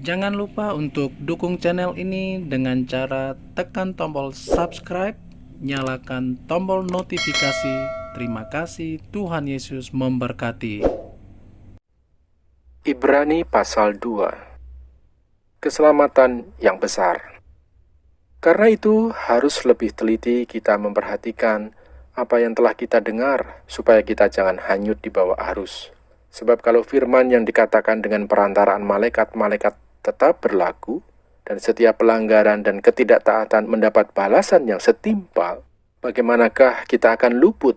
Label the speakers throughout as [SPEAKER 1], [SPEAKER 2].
[SPEAKER 1] Jangan lupa untuk dukung channel ini dengan cara tekan tombol subscribe, nyalakan tombol notifikasi. Terima kasih, Tuhan Yesus memberkati.
[SPEAKER 2] Ibrani pasal 2. Keselamatan yang besar. Karena itu harus lebih teliti kita memperhatikan apa yang telah kita dengar, supaya kita jangan hanyut di bawah arus. Sebab kalau firman yang dikatakan dengan perantaraan malaikat-malaikat tetap berlaku, dan setiap pelanggaran dan ketidaktaatan mendapat balasan yang setimpal, bagaimanakah kita akan luput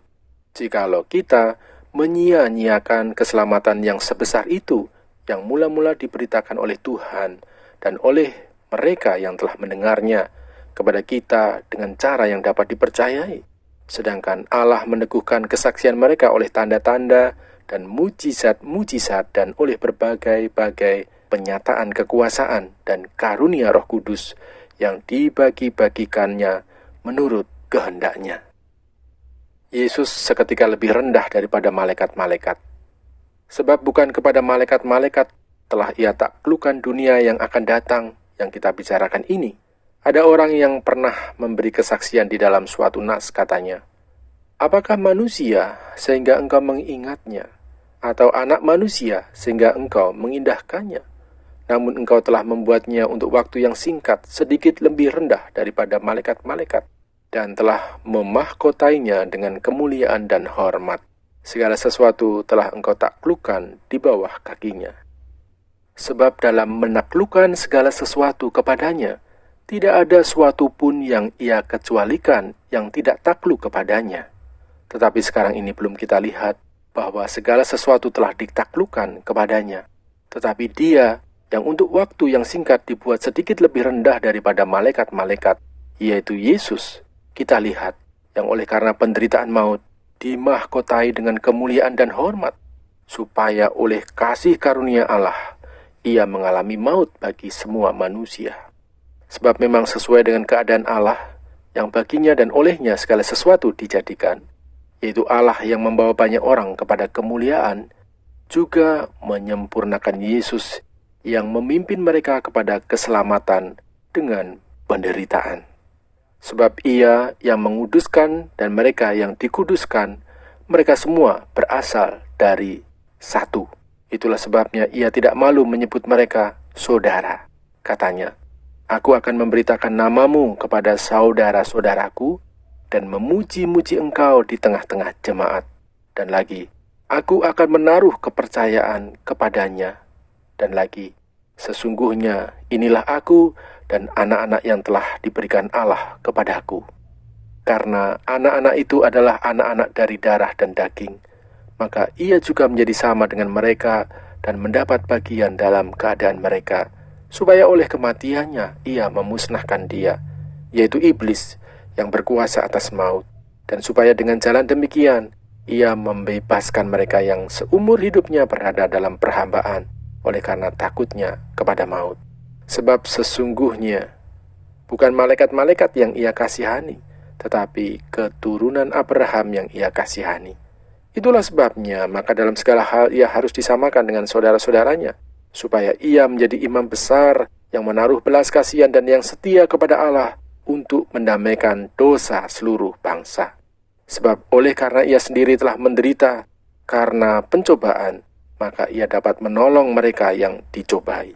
[SPEAKER 2] jikalau kita menyia-nyiakan keselamatan yang sebesar itu, yang mula-mula diberitakan oleh Tuhan dan oleh mereka yang telah mendengarnya kepada kita dengan cara yang dapat dipercayai. Sedangkan Allah meneguhkan kesaksian mereka oleh tanda-tanda dan mujizat-mujizat dan oleh berbagai-bagai penyataan kekuasaan dan karunia Roh Kudus yang dibagi-bagikannya menurut kehendaknya. Yesus seketika lebih rendah daripada malaikat-malaikat. Sebab bukan kepada malaikat-malaikat telah ia taklukkan dunia yang akan datang yang kita bicarakan ini. Ada orang yang pernah memberi kesaksian di dalam suatu nas, katanya, "Apakah manusia sehingga engkau mengingatnya, atau anak manusia sehingga engkau mengindahkannya? Namun engkau telah membuatnya untuk waktu yang singkat, sedikit lebih rendah daripada malaikat-malaikat, dan telah memahkotainya dengan kemuliaan dan hormat. Segala sesuatu telah engkau taklukkan di bawah kakinya. Sebab dalam menaklukkan segala sesuatu kepadanya, tidak ada suatu pun yang ia kecualikan yang tidak takluk kepadanya. Tetapi sekarang ini belum kita lihat bahwa segala sesuatu telah ditaklukkan kepadanya. Tetapi dia yang untuk waktu yang singkat dibuat sedikit lebih rendah daripada malaikat-malaikat, yaitu Yesus, kita lihat, yang oleh karena penderitaan maut, dimahkotai dengan kemuliaan dan hormat, supaya oleh kasih karunia Allah, ia mengalami maut bagi semua manusia. Sebab memang sesuai dengan keadaan Allah, yang baginya dan olehnya segala sesuatu dijadikan, yaitu Allah yang membawa banyak orang kepada kemuliaan, juga menyempurnakan Yesus yang memimpin mereka kepada keselamatan dengan penderitaan. Sebab ia yang menguduskan dan mereka yang dikuduskan, mereka semua berasal dari satu. Itulah sebabnya ia tidak malu menyebut mereka saudara. Katanya, "Aku akan memberitakan namamu kepada saudara-saudaraku dan memuji-muji engkau di tengah-tengah jemaat." Dan lagi, "Aku akan menaruh kepercayaan kepadanya." Dan lagi, "Sesungguhnya inilah aku dan anak-anak yang telah diberikan Allah kepadaku. Karena anak-anak itu adalah anak-anak dari darah dan daging, maka ia juga menjadi sama dengan mereka dan mendapat bagian dalam keadaan mereka, supaya oleh kematiannya ia memusnahkan dia, yaitu iblis yang berkuasa atas maut, dan supaya dengan jalan demikian ia membebaskan mereka yang seumur hidupnya berada dalam perhambaan oleh karena takutnya kepada maut. Sebab sesungguhnya bukan malaikat-malaikat yang ia kasihani, tetapi keturunan Abraham yang ia kasihani. Itulah sebabnya maka dalam segala hal ia harus disamakan dengan saudara-saudaranya, supaya ia menjadi imam besar yang menaruh belas kasihan dan yang setia kepada Allah untuk mendamaikan dosa seluruh bangsa. Sebab oleh karena ia sendiri telah menderita karena pencobaan, maka ia dapat menolong mereka yang dicobai.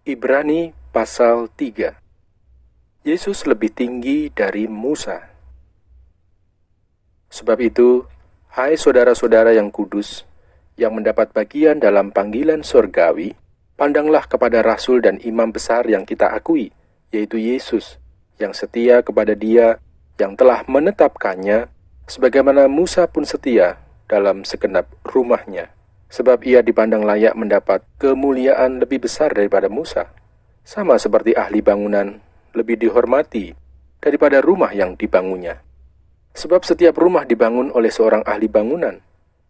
[SPEAKER 2] Ibrani pasal 3. Yesus lebih tinggi dari Musa. Sebab itu, hai saudara-saudara yang kudus, yang mendapat bagian dalam panggilan surgawi, pandanglah kepada rasul dan imam besar yang kita akui, yaitu Yesus, yang setia kepada Dia yang telah menetapkannya, sebagaimana Musa pun setia dalam segenap rumahnya. Sebab ia dipandang layak mendapat kemuliaan lebih besar daripada Musa. Sama seperti ahli bangunan lebih dihormati daripada rumah yang dibangunnya. Sebab setiap rumah dibangun oleh seorang ahli bangunan,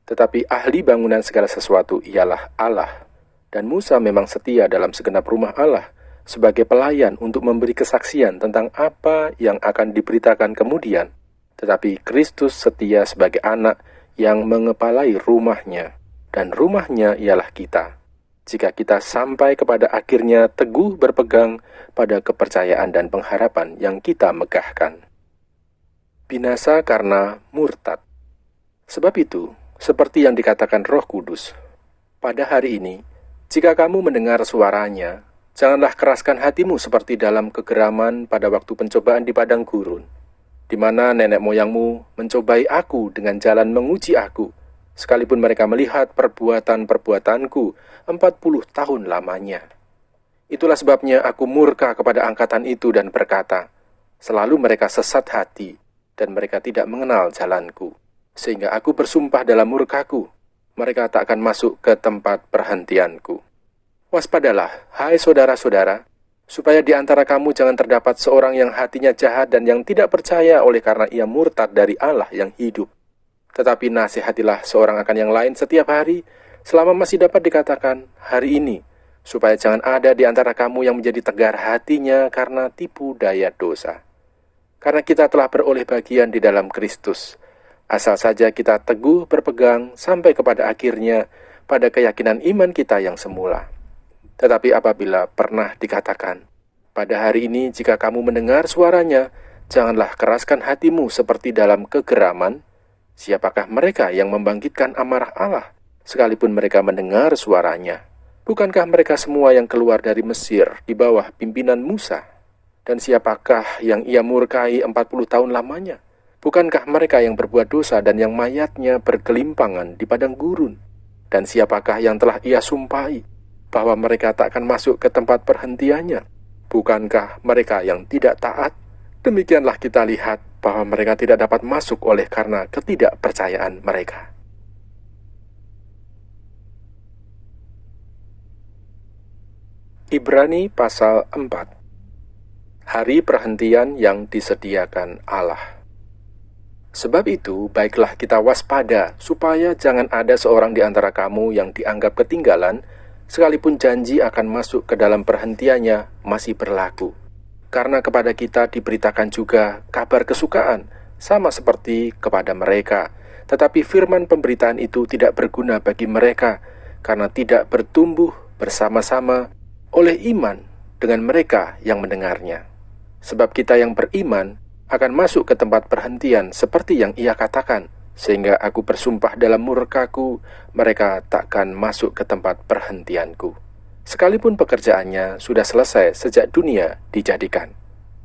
[SPEAKER 2] tetapi ahli bangunan segala sesuatu ialah Allah. Dan Musa memang setia dalam segenap rumah Allah sebagai pelayan untuk memberi kesaksian tentang apa yang akan diberitakan kemudian. Tetapi Kristus setia sebagai anak yang mengepalai rumahnya, dan rumahnya ialah kita. Jika kita sampai kepada akhirnya teguh berpegang pada kepercayaan dan pengharapan yang kita megahkan. Binasa karena murtad. Sebab itu, seperti yang dikatakan Roh Kudus, pada hari ini, jika kamu mendengar suaranya, janganlah keraskan hatimu seperti dalam kegeraman pada waktu pencobaan di padang gurun, di mana nenek moyangmu mencobai aku dengan jalan menguji aku, sekalipun mereka melihat perbuatan-perbuatanku 40 tahun lamanya. Itulah sebabnya aku murka kepada angkatan itu dan berkata, selalu mereka sesat hati, dan mereka tidak mengenal jalanku. Sehingga aku bersumpah dalam murkaku, mereka tak akan masuk ke tempat perhentianku. Waspadalah, hai saudara-saudara, supaya di antara kamu jangan terdapat seorang yang hatinya jahat dan yang tidak percaya oleh karena ia murtad dari Allah yang hidup. Tetapi nasihatilah seorang akan yang lain setiap hari, selama masih dapat dikatakan hari ini, supaya jangan ada di antara kamu yang menjadi tegar hatinya karena tipu daya dosa. Karena kita telah beroleh bagian di dalam Kristus, asal saja kita teguh berpegang sampai kepada akhirnya pada keyakinan iman kita yang semula. Tetapi apabila pernah dikatakan, pada hari ini jika kamu mendengar suaranya, janganlah keraskan hatimu seperti dalam kegeraman. Siapakah mereka yang membangkitkan amarah Allah, sekalipun mereka mendengar suaranya? Bukankah mereka semua yang keluar dari Mesir di bawah pimpinan Musa? Dan siapakah yang ia murkai 40 tahun lamanya? Bukankah mereka yang berbuat dosa dan yang mayatnya bergelimpangan di padang gurun? Dan siapakah yang telah ia sumpahi bahwa mereka tak akan masuk ke tempat perhentiannya? Bukankah mereka yang tidak taat? Demikianlah kita lihat bahwa mereka tidak dapat masuk oleh karena ketidakpercayaan mereka. Ibrani pasal 4. Hari perhentian yang disediakan Allah. Sebab itu, baiklah kita waspada, supaya jangan ada seorang di antara kamu yang dianggap ketinggalan, sekalipun janji akan masuk ke dalam perhentiannya masih berlaku. Karena kepada kita diberitakan juga kabar kesukaan, sama seperti kepada mereka. Tetapi firman pemberitaan itu tidak berguna bagi mereka, karena tidak bertumbuh bersama-sama oleh iman dengan mereka yang mendengarnya. Sebab kita yang beriman akan masuk ke tempat perhentian seperti yang ia katakan, sehingga aku bersumpah dalam murkaku, mereka takkan masuk ke tempat perhentianku. Sekalipun pekerjaannya sudah selesai sejak dunia dijadikan.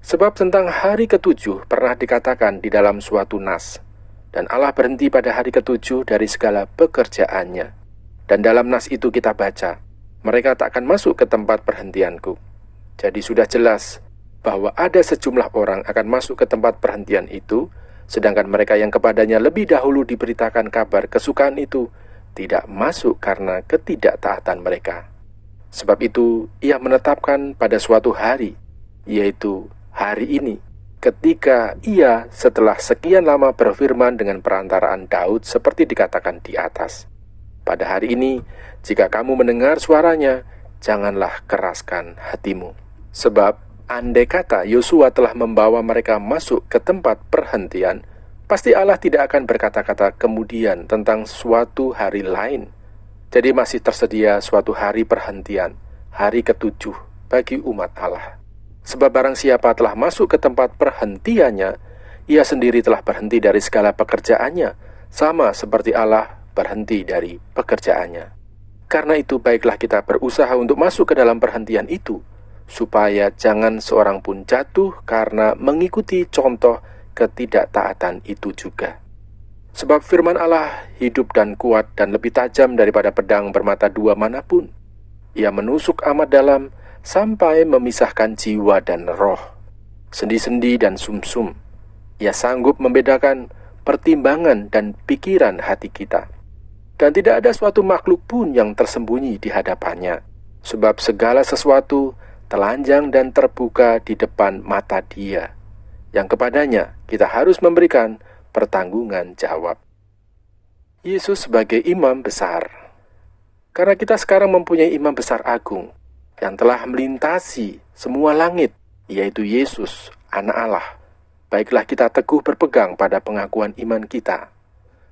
[SPEAKER 2] Sebab tentang hari ketujuh pernah dikatakan di dalam suatu nas, dan Allah berhenti pada hari ketujuh dari segala pekerjaannya. Dan dalam nas itu kita baca, mereka takkan masuk ke tempat perhentianku. Jadi sudah jelas bahwa ada sejumlah orang akan masuk ke tempat perhentian itu, sedangkan mereka yang kepadanya lebih dahulu diberitakan kabar kesukaan itu tidak masuk karena ketidaktaatan mereka. Sebab itu ia menetapkan pada suatu hari, yaitu hari ini, ketika ia setelah sekian lama berfirman dengan perantaraan Daud seperti dikatakan di atas. Pada hari ini, jika kamu mendengar suaranya, janganlah keraskan hatimu. Sebab andai kata Yosua telah membawa mereka masuk ke tempat perhentian, pasti Allah tidak akan berkata-kata kemudian tentang suatu hari lain. Jadi masih tersedia suatu hari perhentian, hari ketujuh bagi umat Allah. Sebab barang siapa telah masuk ke tempat perhentiannya, ia sendiri telah berhenti dari segala pekerjaannya, sama seperti Allah berhenti dari pekerjaannya. Karena itu baiklah kita berusaha untuk masuk ke dalam perhentian itu, supaya jangan seorang pun jatuh karena mengikuti contoh ketidaktaatan itu juga. Sebab firman Allah hidup dan kuat dan lebih tajam daripada pedang bermata dua manapun. Ia menusuk amat dalam sampai memisahkan jiwa dan roh, sendi-sendi dan sumsum. Ia sanggup membedakan pertimbangan dan pikiran hati kita. Dan tidak ada suatu makhluk pun yang tersembunyi di hadapannya, sebab segala sesuatu telanjang dan terbuka di depan mata Dia, yang kepadanya kita harus memberikan pertanggungan jawab. Yesus sebagai imam besar. Karena kita sekarang mempunyai imam besar agung yang telah melintasi semua langit, yaitu Yesus, Anak Allah. Baiklah kita teguh berpegang pada pengakuan iman kita.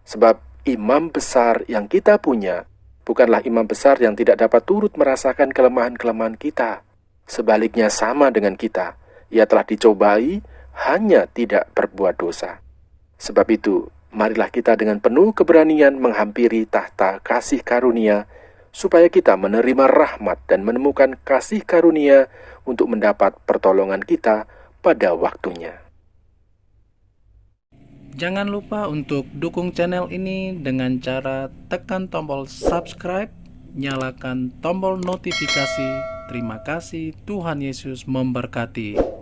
[SPEAKER 2] Sebab imam besar yang kita punya bukanlah imam besar yang tidak dapat turut merasakan kelemahan-kelemahan kita. Sebaliknya sama dengan kita, ia telah dicobai, hanya tidak berbuat dosa. Sebab itu, marilah kita dengan penuh keberanian menghampiri tahta kasih karunia, supaya kita menerima rahmat dan menemukan kasih karunia untuk mendapat pertolongan kita pada waktunya.
[SPEAKER 1] Jangan lupa untuk dukung channel ini dengan cara tekan tombol subscribe, nyalakan tombol notifikasi. Terima kasih, Tuhan Yesus memberkati.